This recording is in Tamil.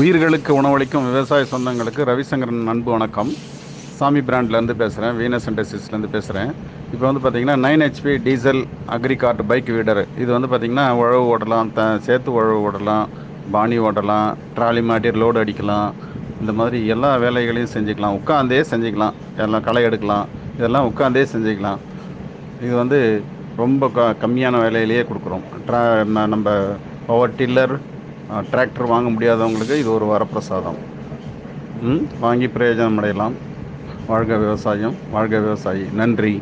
உயிர்களுக்கு உணவளிக்கும் விவசாய சொந்தங்களுக்கு ரவிசங்கரன் அன்பு வணக்கம். சாமி பிராண்ட்லேருந்து பேசுகிறேன், வீனஸ் இண்டஸ்ட்ரீஸ்லேருந்து பேசுகிறேன். இப்போ வந்து பார்த்திங்கன்னா 9 HP டீசல் அக்ரிகார்ட் பைக் வீடர். இது வந்து பார்த்திங்கன்னா உழவு ஓட்டலாம், சேத்து உழவு ஓட்டலாம், பாணி ஓட்டலாம், ட்ராலி மாட்டி லோடு அடிக்கலாம். இந்த மாதிரி எல்லா வேலைகளையும் செஞ்சுக்கலாம், உட்காந்தே செஞ்சுக்கலாம். எல்லாம் களை எடுக்கலாம், இதெல்லாம் உட்காந்தே செஞ்சுக்கலாம். இது வந்து ரொம்ப கம்மியான விலையிலேயே கொடுக்குறோம். நம்ம பவர் டில்லர், டிராக்டர் வாங்க முடியாதவங்களுக்கு இது ஒரு வரப்பிரசாதம். வாங்கி பிரயோஜனம் அடையலாம். வாழ்க விவசாயம், வாழ்க விவசாயி. நன்றி.